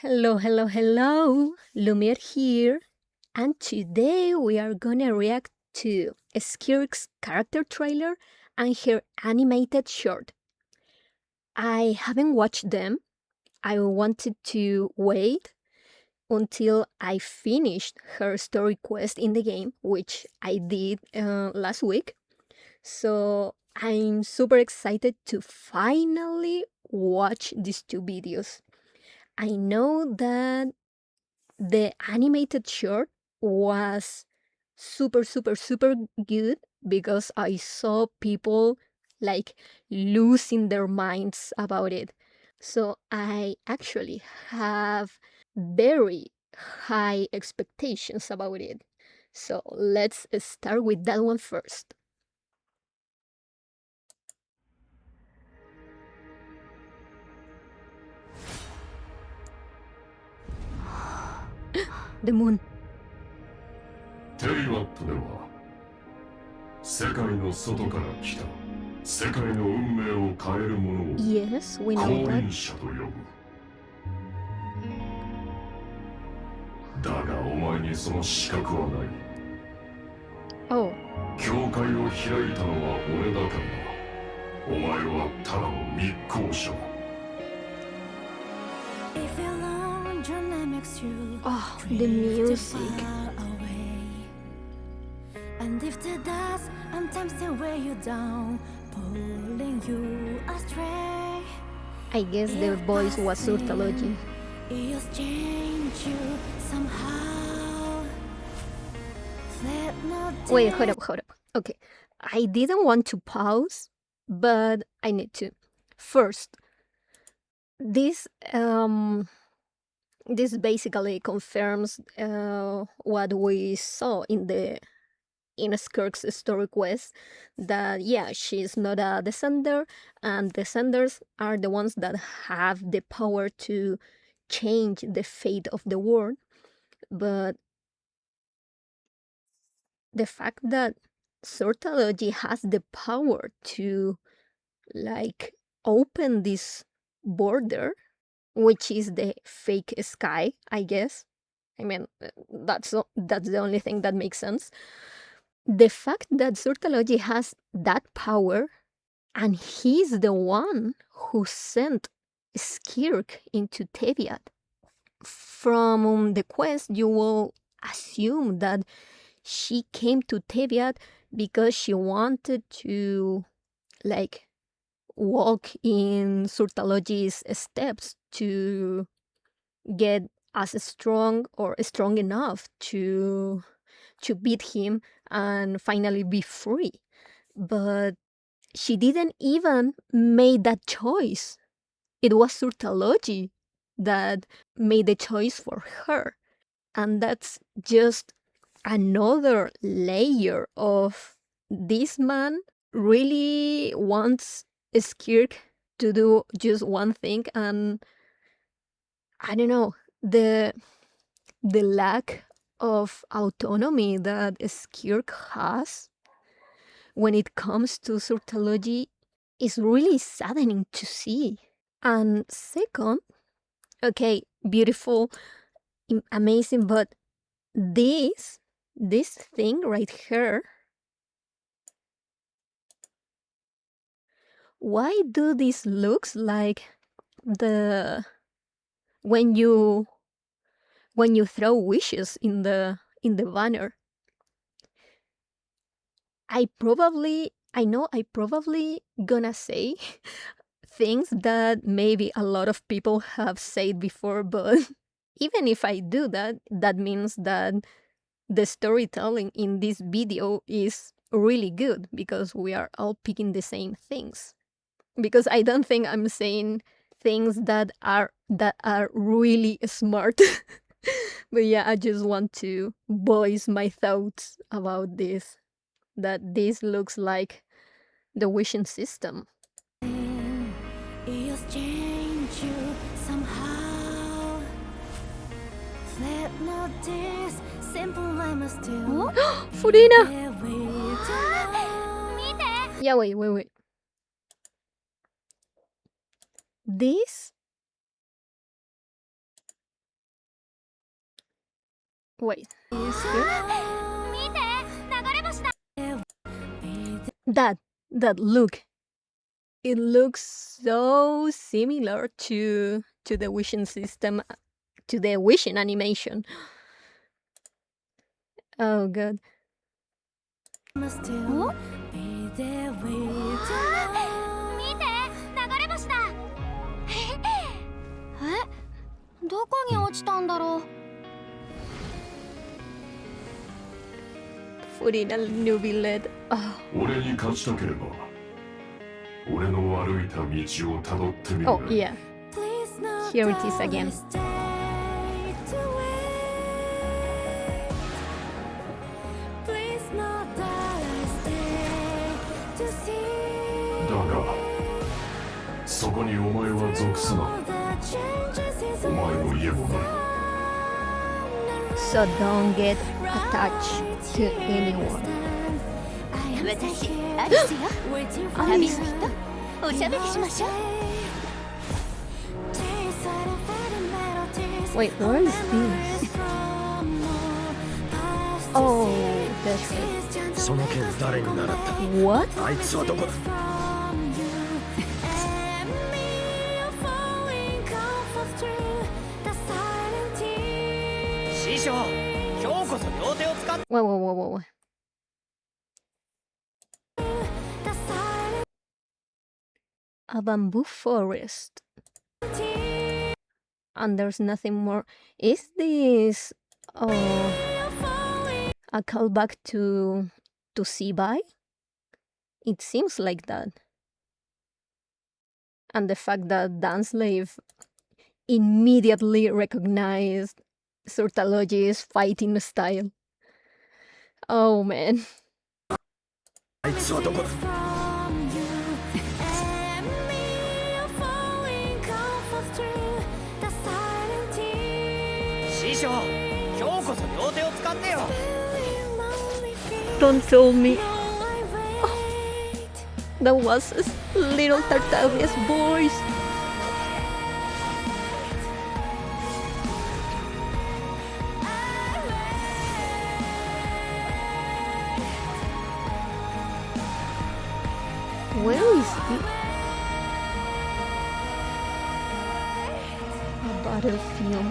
Hello, hello, hello. Lumiere here. And today we are gonna react to Skirk's character trailer and her animated short. I haven't watched them. I wanted to wait until I finished her story quest in the game, which I did last week. So I'm super excited to finally watch these two videos. I know that the animated short was super, super, super good because I saw people like losing their minds about it. So I actually have very high expectations about it. So let's start with that one first. The moon. テリマットでは世界の外から来た世界の運命を変える者を Yes, we 降 know that. 臨者と呼ぶ。だがお前にその資格はない。 Oh, 教会を開いたのは俺だからな。お前はただの密航者だ。 If you learn your name makes you oh, the drift music. far away. And if the dust sometimes they weigh you down, pulling you astray. I guess the voice was Surtalogy. It'll change you somehow. Let no Wait, hold up. Okay, I didn't want to pause, but I need to. First, this this basically confirms what we saw in Skirk's story quest, that yeah, she's not a descender, and descenders are the ones that have the power to change the fate of the world. But the fact that Sortology has the power to like open this border, which is the fake sky, I guess. I mean, that's the only thing that makes sense. The fact that Sortology has that power, and he's the one who sent Skirk into Teviat. From the quest, you will assume that she came to Teviat because she wanted to like walk in Surtalogy's steps to get as strong or strong enough to beat him and finally be free. But she didn't even make that choice. It was Surtalogy that made the choice for her. And that's just another layer of this man really wants Skirk to do just one thing, and I don't know, the lack of autonomy that Skirk has when it comes to Surtology is really saddening to see. And second, okay, beautiful, amazing, but this thing right here, why do this looks like the when you throw wishes in the banner? I know I probably gonna say things that maybe a lot of people have said before, but even if I do that, that means that the storytelling in this video is really good because we are all picking the same things. Because I don't think I'm saying things that are really smart. But yeah, I just want to voice my thoughts about this. That this looks like the wishing system. It'll change you somehow. Let no this simple line must do. Furina! There with you. Yeah, wait. This Wait, is here? That look. It looks so similar to the wishing system, to the wishing animation. Oh god. Still be there with you. 見て、流れ星だ。どこに落ちたんだろう。Putting a newbie led. Oh. 俺に勝ちたければ俺の歩いた道をたどってみる Oh yeah. Here it is again. Daがそこにお前は属さないお前の家もない So don't get attached to anyone. 私、アリスよ。旅の人、おしゃべりしましょう。 Wait, where is this? Oh, that's it. その件誰に習った What? あいつはどこだ 師匠今日こそ両手を使って Wait. A bamboo forest. And there's nothing more. Is this a callback to Seaby? It seems like that. And the fact that Danslave immediately recognized Surtalogy's fighting style. Oh man. あいつはどこだ 師匠今日こそ両手を使ってよ Don't tell me. Oh, that was little Tartaglia's voice. Where is he? A battlefield.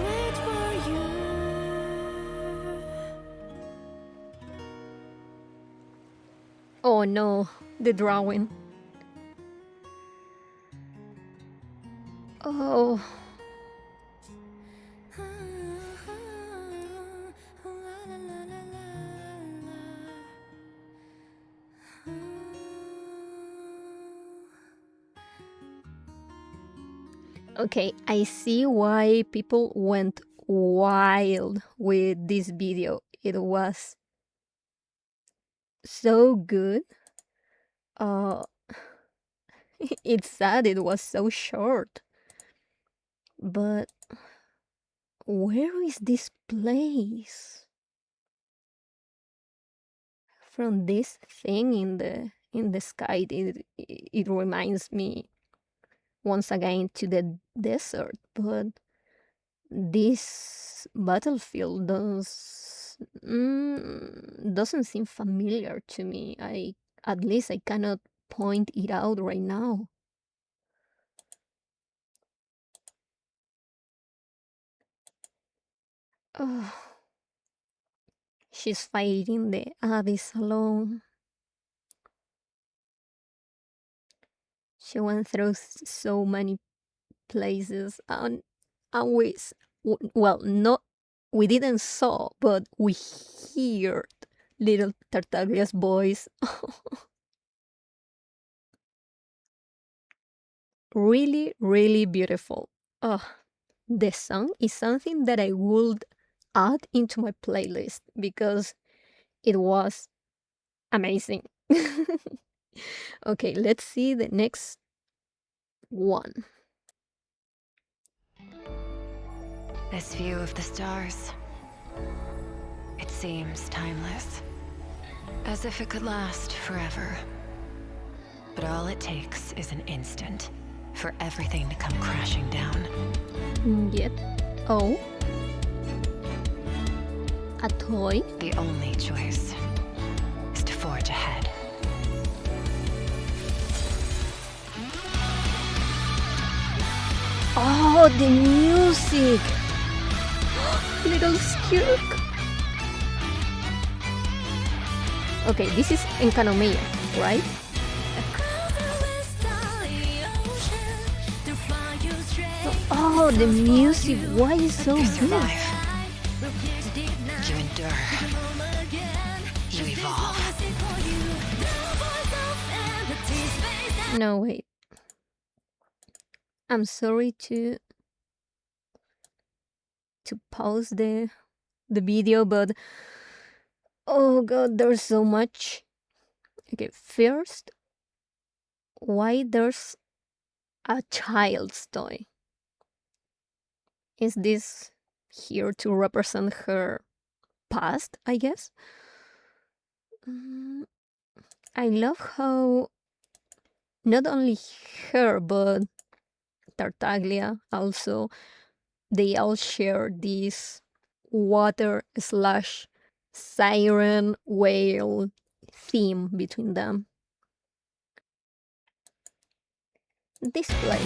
Wait for you. Oh no, the drawing. Oh. Okay, I see why people went wild with this video. It was so good. It's sad it was so short. But where is this place? From this thing in the sky, it reminds me once again to the desert, but this battlefield doesn't seem familiar to me. At least I cannot point it out right now. Oh, she's fighting the abyss alone. She went through so many places, and we didn't saw, but we heard little Tartaglia's voice. Really, really beautiful. The song is something that I would add into my playlist because it was amazing. Okay, let's see the next one. This view of the stars, it seems timeless, as if it could last forever. But all it takes is an instant for everything to come crashing down. Yep. Oh. A toy? The only choice is to forge ahead. Oh, the music! Little Skirk! Okay, this is Enkanomiya, right? Oh, the music! Why is so You good? survive. You endure. You evolve. No, wait. I'm sorry to pause the video, but oh god, there's so much. Okay, first, why there's a child's toy? Is this here to represent her past, I guess? I love how not only her, but Tartaglia also, they all share this water slash siren whale theme between them. Display.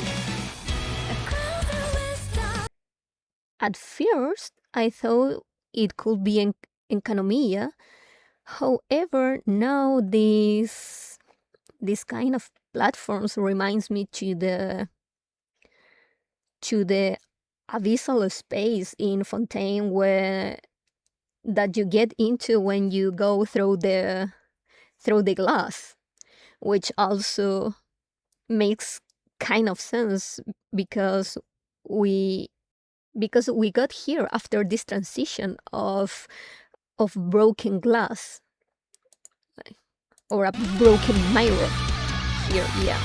At first, I thought it could be in Kanomiya. However, now this kind of platforms reminds me to the abyssal space in Fontaine where that you get into when you go through the glass, which also makes kind of sense because we got here after this transition of broken glass or a broken mirror here, yeah.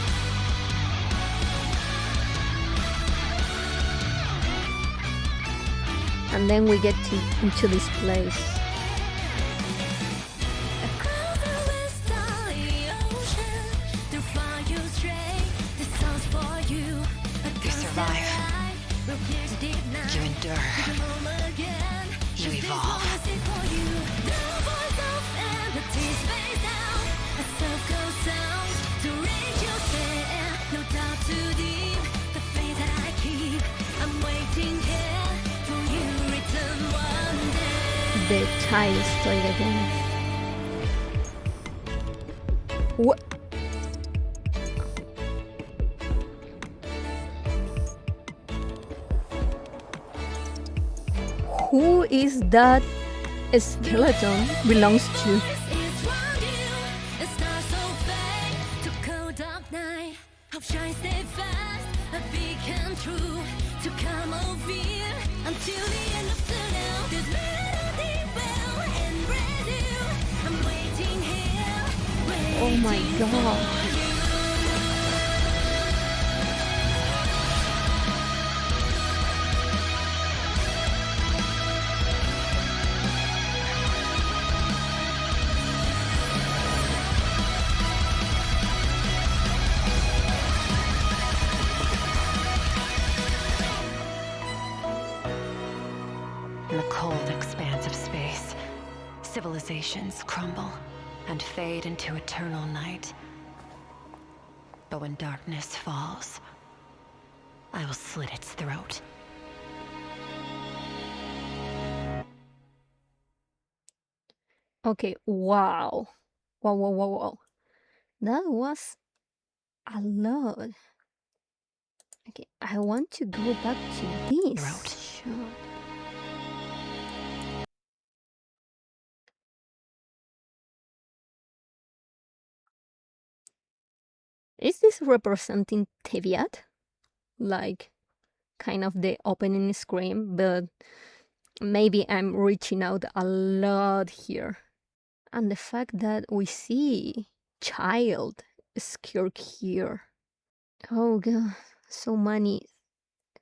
And then we get into this place. You survive. You endure. You evolve. The child's toy again. What? Who is that skeleton belongs to? Oh my god. In the cold expanse of space, civilizations crumble and fade into eternal night. But when darkness falls, I will slit its throat. Okay, wow. Wow. That was a lot. Okay, I want to go back to this shot. Is this representing Teviat? Like, kind of the opening scream, but maybe I'm reaching out a lot here. And the fact that we see child Skirk here. Oh god, so many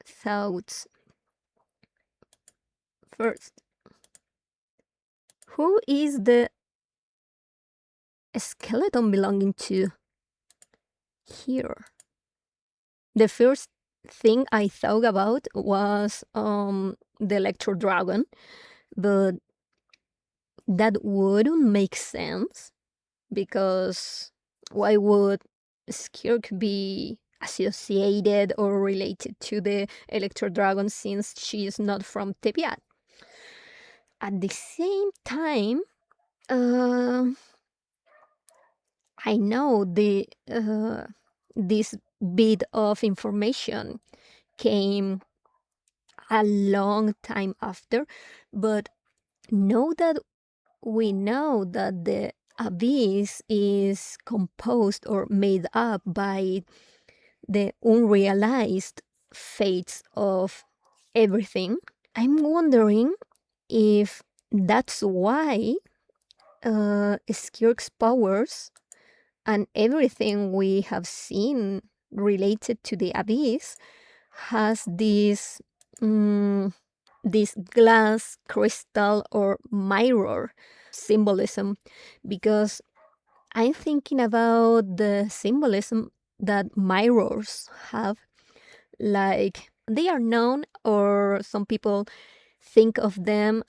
thoughts. First, who is the skeleton belonging to? here. The first thing I thought about was the Electro Dragon, but that wouldn't make sense because why would Skirk be associated or related to the Electro Dragon since she is not from Teviat? At the same time, I know this bit of information came a long time after, but know that we know that the abyss is composed or made up by the unrealized fates of everything. I'm wondering if that's why Skirk's powers and everything we have seen related to the abyss has this glass, crystal, or mirror symbolism, because I'm thinking about the symbolism that mirrors have. Like, they are known, or some people think of them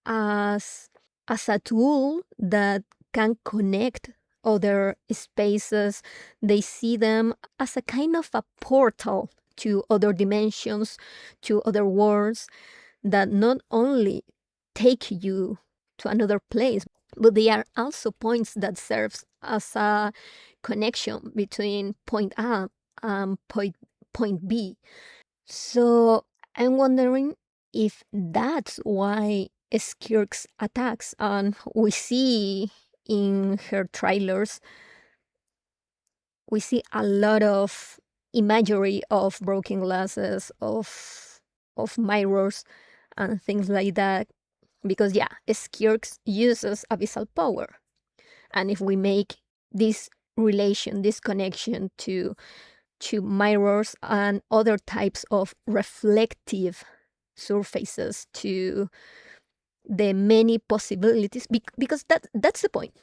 as a tool that can connect other spaces. They see them as a kind of a portal to other dimensions, to other worlds, that not only take you to another place, but they are also points that serves as a connection between point A and point B. So I'm wondering if that's why Skirk's attacks, and we see in her trailers, we see a lot of imagery of broken glasses, of mirrors, and things like that. Because yeah, Skirk uses abyssal power, and if we make this relation, this connection to mirrors and other types of reflective surfaces, to the many possibilities, because that's the point.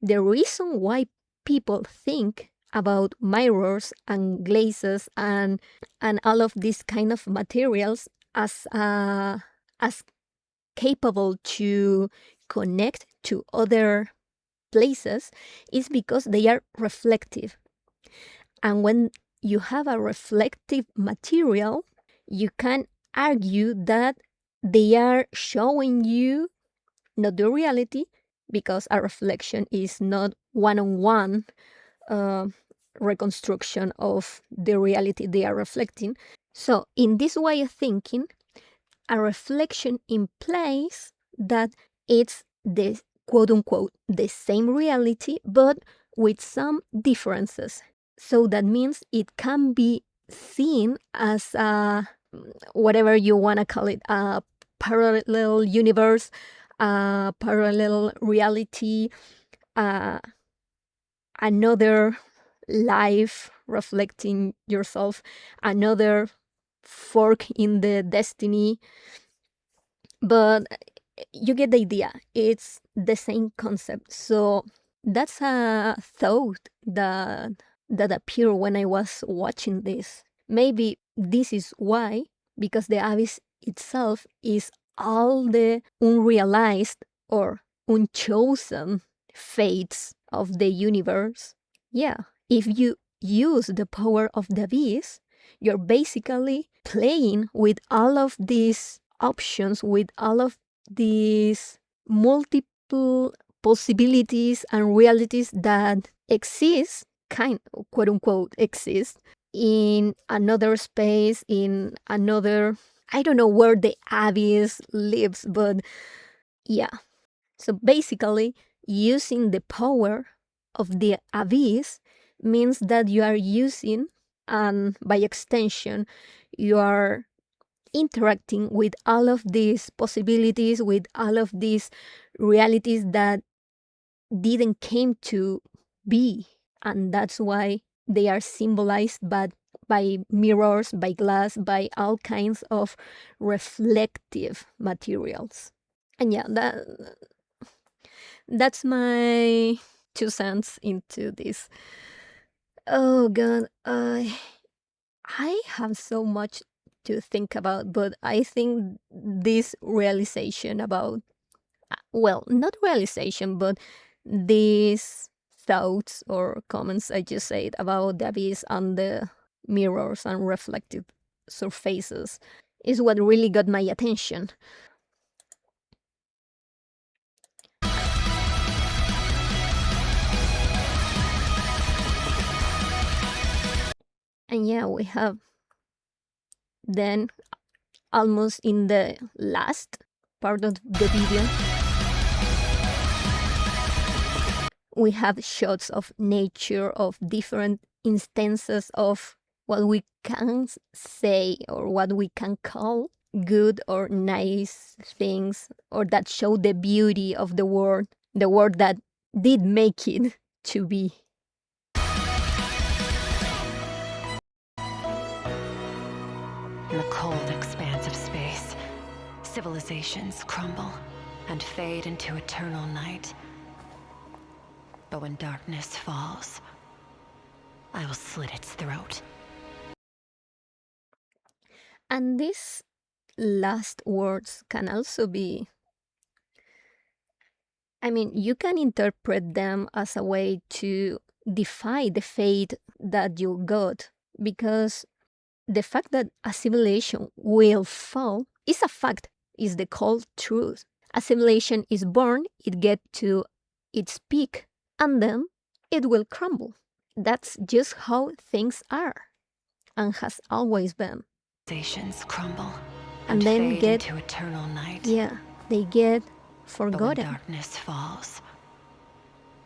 The reason why people think about mirrors and glazes and all of these kind of materials as capable to connect to other places is because they are reflective. And when you have a reflective material, you can argue that they are showing you not the reality, because a reflection is not one-on-one reconstruction of the reality they are reflecting. So in this way of thinking, a reflection implies that it's the quote-unquote the same reality, but with some differences. So that means it can be seen as a, whatever you want to call it, a parallel universe, a parallel reality, another life reflecting yourself, another fork in the destiny. But you get the idea. It's the same concept. So that's a thought that appeared when I was watching this. Maybe this is why, because the abyss itself is all the unrealized or unchosen fates of the universe. Yeah, if you use the power of the abyss, you're basically playing with all of these options, with all of these multiple possibilities and realities that exist, kind of, quote unquote, exist in another space, in another, I don't know where the abyss lives, but yeah. So basically, using the power of the abyss means that you are using, and by extension, you are interacting with all of these possibilities, with all of these realities that didn't came to be. And that's why they are symbolized by mirrors, by glass, by all kinds of reflective materials. And yeah, that's my 2 cents into this. Oh god, I have so much to think about, but I think this realization about, well, not realization, but these thoughts or comments I just said about the abyss and the mirrors and reflective surfaces is what really got my attention. And yeah, we have then almost in the last part of the video, we have shots of nature, of different instances of what we can say or what we can call good or nice things, or that show the beauty of the world that did make it to be. In the cold expanse of space, civilizations crumble and fade into eternal night. But when darkness falls, I will slit its throat. And these last words can also be, I mean, you can interpret them as a way to defy the fate that you got, because the fact that a civilization will fall is a fact, is the cold truth. A civilization is born, it gets to its peak, and then it will crumble. That's just how things are, and has always been. Civilizations crumble And and then fade get, into eternal night. yeah, they get But when forgotten. darkness falls,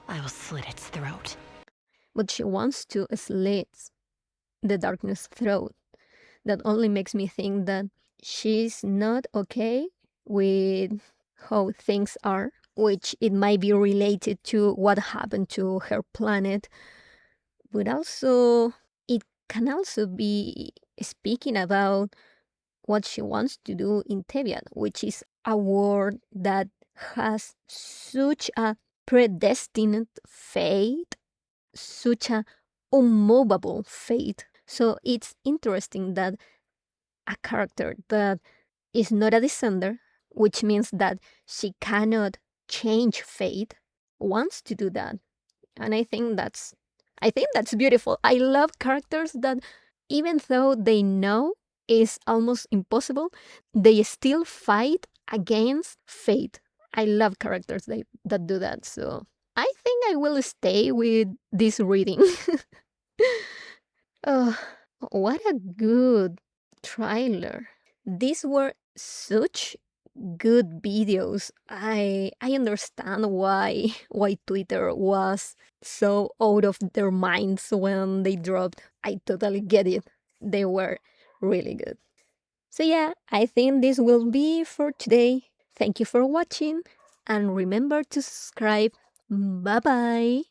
I will slit its throat. But she wants to slit the darkness throat. That only makes me think that she's not okay with how things are, which it might be related to what happened to her planet, but also it can also be speaking about what she wants to do in Teviat, which is a world that has such a predestined fate, such a unmovable fate. So it's interesting that a character that is not a descender, which means that she cannot change fate, wants to do that. And I think that's beautiful. I love characters that, even though they know it's almost impossible, they still fight against fate. I love characters that do that. So I think I will stay with this reading. Oh, what a good trailer. These were such good videos. I understand why Twitter was so out of their minds when they dropped. I totally get it. They were really good. So yeah, I think this will be for today. Thank you for watching, and remember to subscribe. Bye bye.